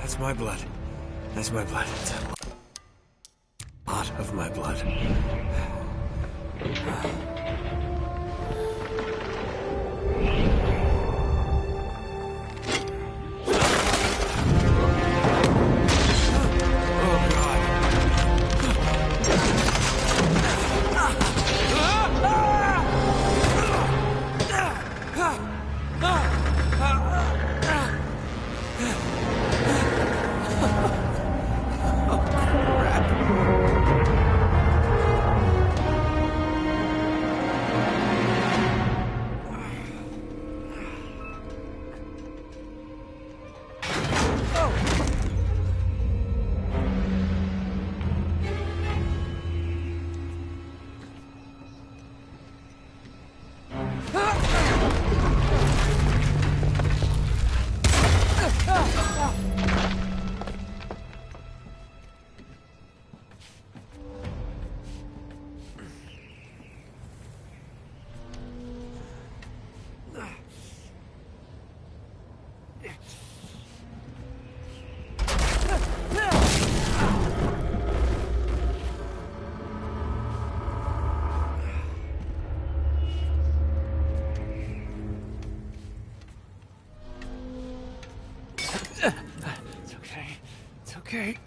That's my blood. That's my blood. It's a lot of my blood. It's okay. It's okay.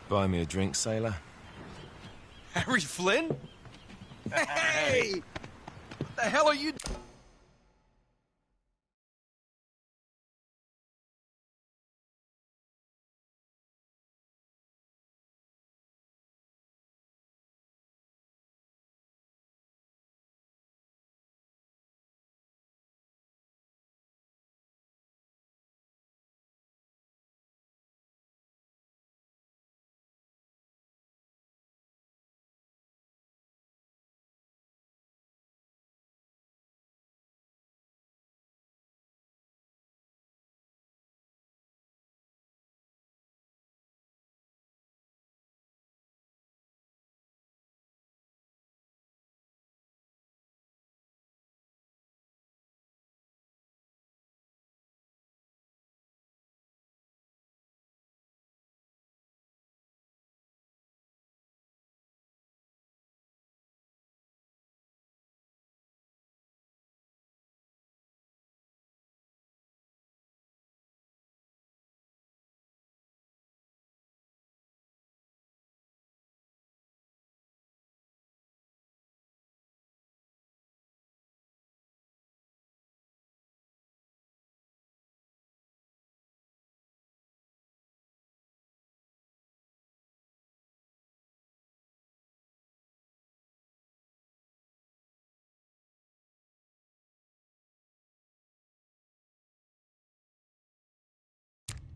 Buy me a drink, sailor? Harry Flynn? Hey! What the hell are you...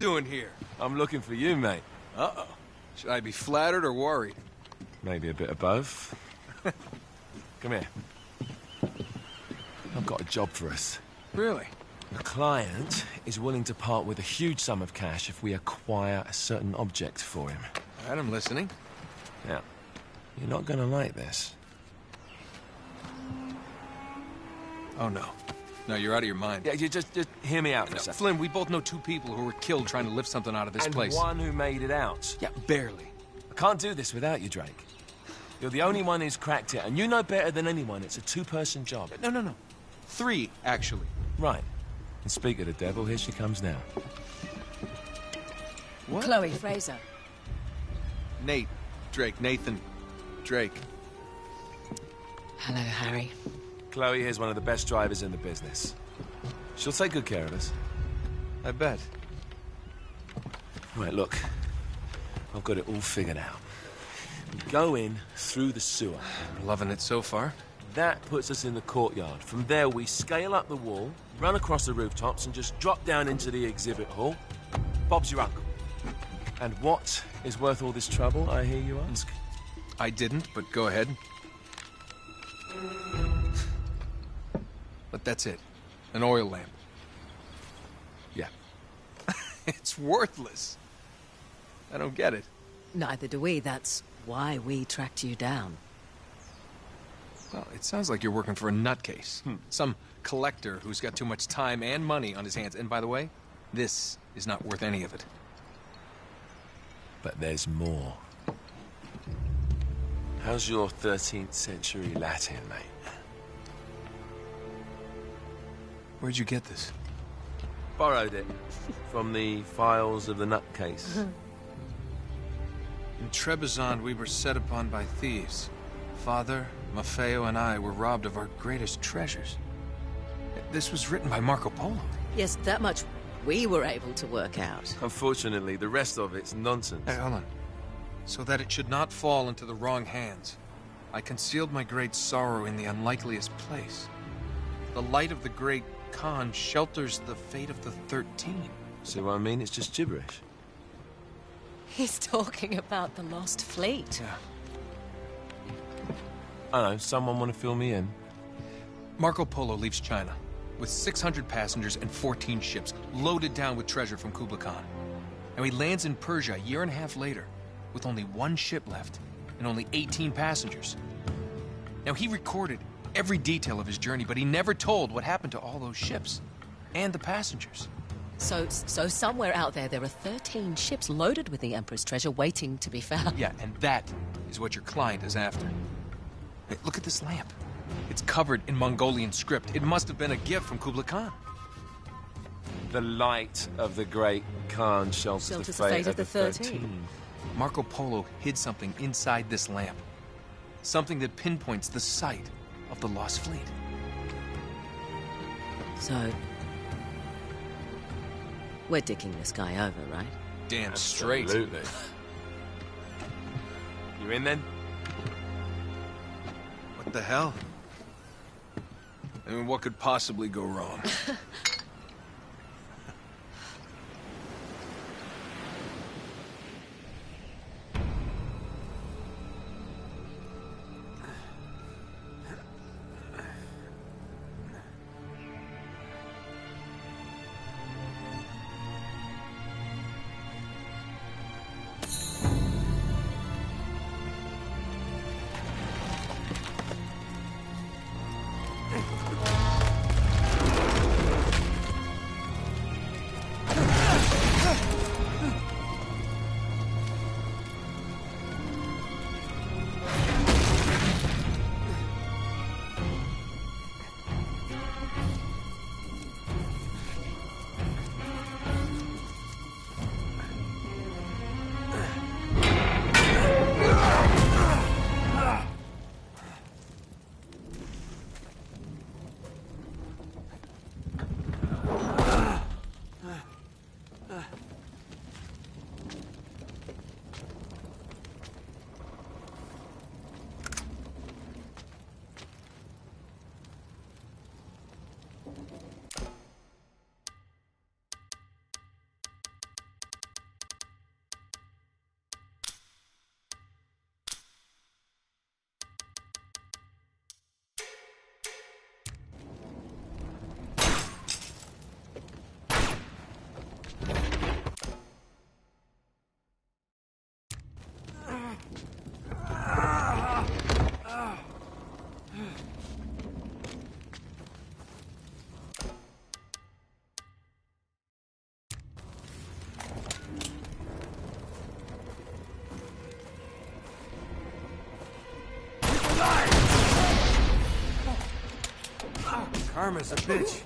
doing here? I'm looking for you, mate. Uh-oh. Should I be flattered or worried? Maybe a bit of both. Come here. I've got a job for us. Really? The client is willing to part with a huge sum of cash if we acquire a certain object for him. All right, I'm listening. Now, you're not gonna like this. Oh, no. No, you're out of your mind. Yeah, you just hear me out for a second. Flynn, we both know two people who were killed trying to lift something out of this place. And one who made it out. Yeah, barely. I can't do this without you, Drake. You're the only one who's cracked it, and you know better than anyone it's a two-person job. No. 3, actually. Right. And speak of the devil, here she comes now. What? Chloe Fraser. Nate. Drake. Nathan. Drake. Hello, Harry. Chloe is one of the best drivers in the business. She'll take good care of us. I bet. Right, look. I've got it all figured out. We go in through the sewer. I'm loving it so far. That puts us in the courtyard. From there, we scale up the wall, run across the rooftops, and just drop down into the exhibit hall. Bob's your uncle. And what is worth all this trouble, I hear you ask? I didn't, but go ahead. But that's it. An oil lamp. Yeah. It's worthless. I don't get it. Neither do we. That's why we tracked you down. Well, it sounds like you're working for a nutcase. Some collector who's got too much time and money on his hands. And by the way, this is not worth any of it. But there's more. How's your 13th century Latin, mate? Where'd you get this? Borrowed it from the files of the nutcase. In Trebizond, we were set upon by thieves. Father, Maffeo, and I were robbed of our greatest treasures. This was written by Marco Polo. Yes, that much we were able to work out. Unfortunately, the rest of it's nonsense. Hey, hold on. So that it should not fall into the wrong hands, I concealed my great sorrow in the unlikeliest place. The light of the great Khan shelters the fate of the 13. See what I mean? It's just gibberish. He's talking about the lost fleet. Yeah. I don't know, someone want to fill me in? Marco Polo leaves China with 600 passengers and 14 ships loaded down with treasure from Kublai Khan. And he lands in Persia a year and a half later with only 1 ship left and only 18 passengers. Now, he recorded every detail of his journey, but he never told what happened to all those ships and the passengers. So somewhere out there are 13 ships loaded with the Emperor's treasure waiting to be found. Yeah, and that is what your client is after. Hey, look at this lamp. It's covered in Mongolian script. It must have been a gift from Kublai Khan. The light of the great Khan shelters the fate of the 13. Marco Polo hid something inside this lamp. Something that pinpoints the site of the lost fleet. So, we're dicking this guy over, right? Damn straight. Absolutely. You in then? What the hell? I mean, what could possibly go wrong? Karma's a bitch.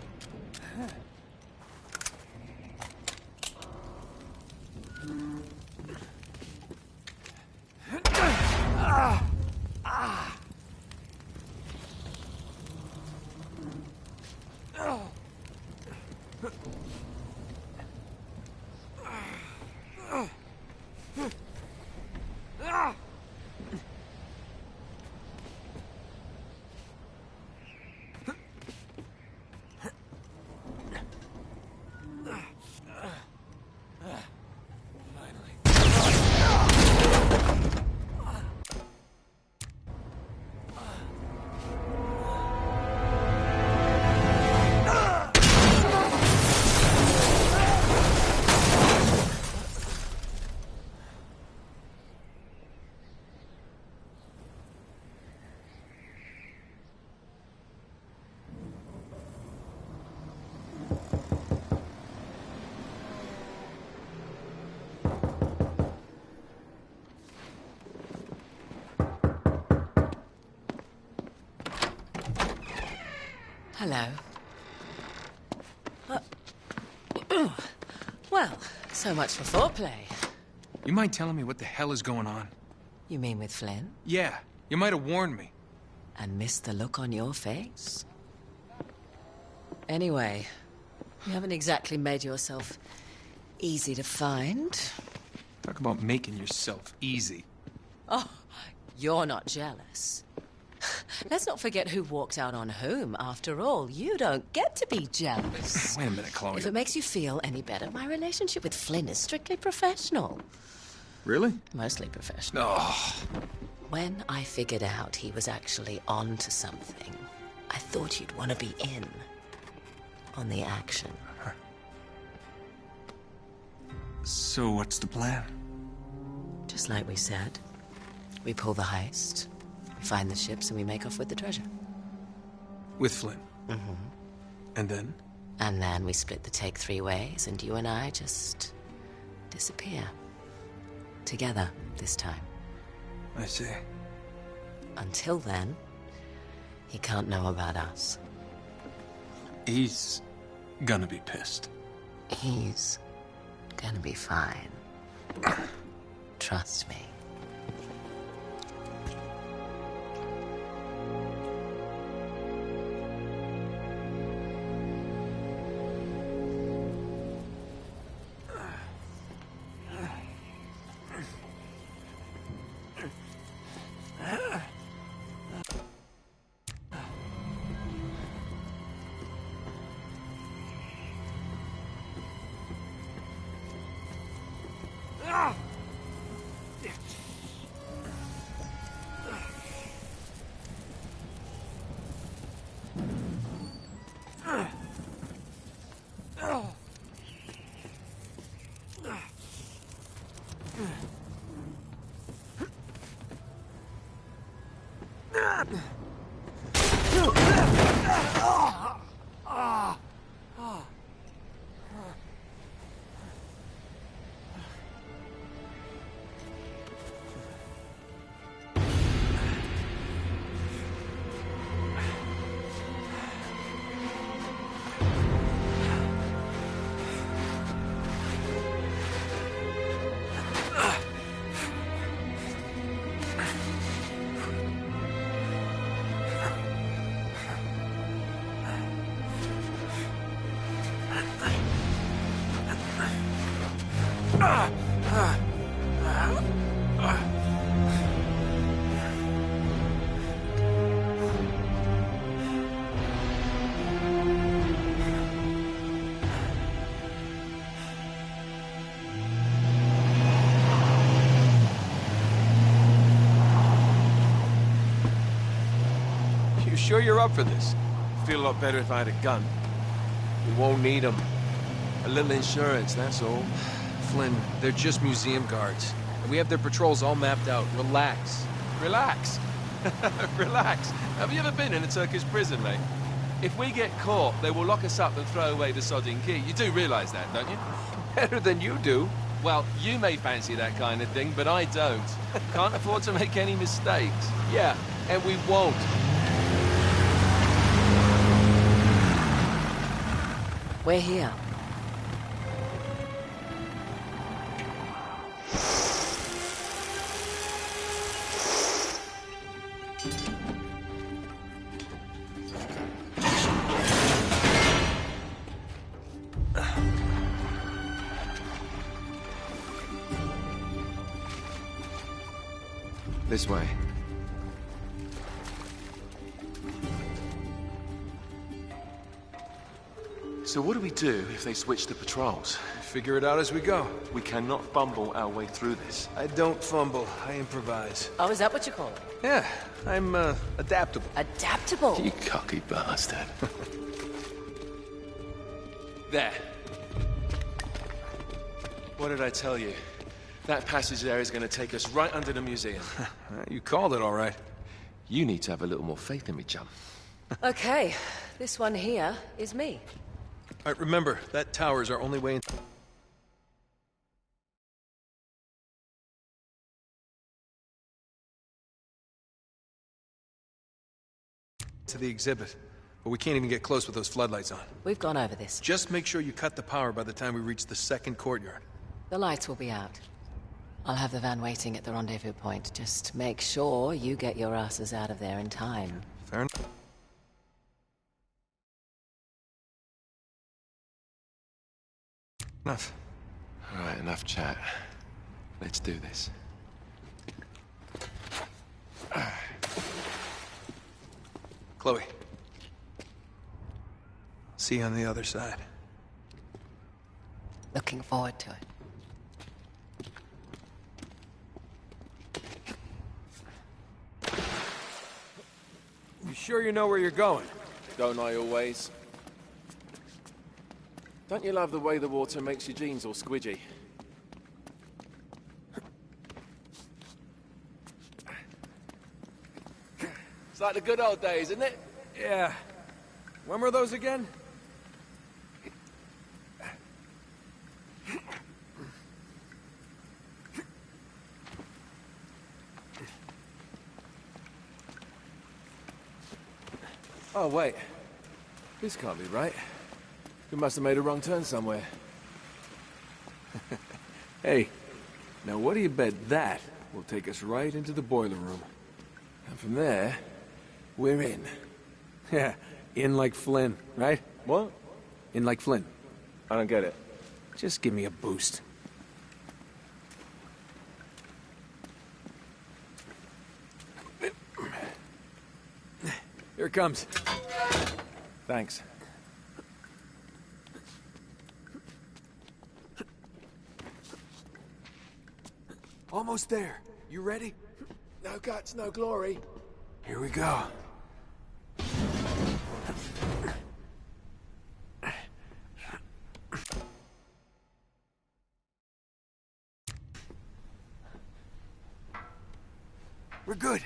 Hello. Well, so much for foreplay. You mind telling me what the hell is going on? You mean with Flynn? Yeah, you might have warned me. And missed the look on your face? Anyway, you haven't exactly made yourself easy to find. Talk about making yourself easy. Oh, you're not jealous. Let's not forget who walked out on whom. After all, you don't get to be jealous. Wait a minute, Chloe. If it makes you feel any better, my relationship with Flynn is strictly professional. Really? Mostly professional. Oh. When I figured out he was actually on to something, I thought you'd want to be in on the action. So what's the plan? Just like we said, we pull the heist, we find the ships, and we make off with the treasure. With Flynn? Mm-hmm. And then? And then we split the take 3 ways, and you and I just disappear. Together, this time. I see. Until then, he can't know about us. He's gonna be pissed. He's gonna be fine. Trust me. You sure you're up for this? Feel a lot better if I had a gun. We won't need them. A little insurance, that's all. Flynn, they're just museum guards. And we have their patrols all mapped out. Relax. Relax. Relax. Have you ever been in a Turkish prison, mate? If we get caught, they will lock us up and throw away the sodding key. You do realise that, don't you? Better than you do. Well, you may fancy that kind of thing, but I don't. Can't afford to make any mistakes. Yeah, and we won't. We're here. This way. So what do we do if they switch the patrols? Figure it out as we go. We cannot fumble our way through this. I don't fumble, I improvise. Oh, is that what you call it? Yeah, I'm, adaptable. Adaptable. You cocky bastard. There. What did I tell you? That passage there is going to take us right under the museum. You called it all right. You need to have a little more faith in me, chum. Okay, this one here is me. All right, remember, that tower is our only way into the exhibit. But we can't even get close with those floodlights on. We've gone over this. Just make sure you cut the power by the time we reach the second courtyard. The lights will be out. I'll have the van waiting at the rendezvous point. Just make sure you get your asses out of there in time. Fair enough. All right, enough chat. Let's do this. Chloe. See you on the other side. Looking forward to it. You sure you know where you're going? Don't I always? Don't you love the way the water makes your jeans all squidgy? It's like the good old days, isn't it? Yeah. When were those again? Oh, wait. This can't be right. We must have made a wrong turn somewhere. Hey, now what do you bet that will take us right into the boiler room? And from there, we're in. Yeah, in like Flynn, right? What? In like Flynn. I don't get it. Just give me a boost. Here it comes. Thanks. Almost there. You ready? No guts, no glory. Here we go. We're good.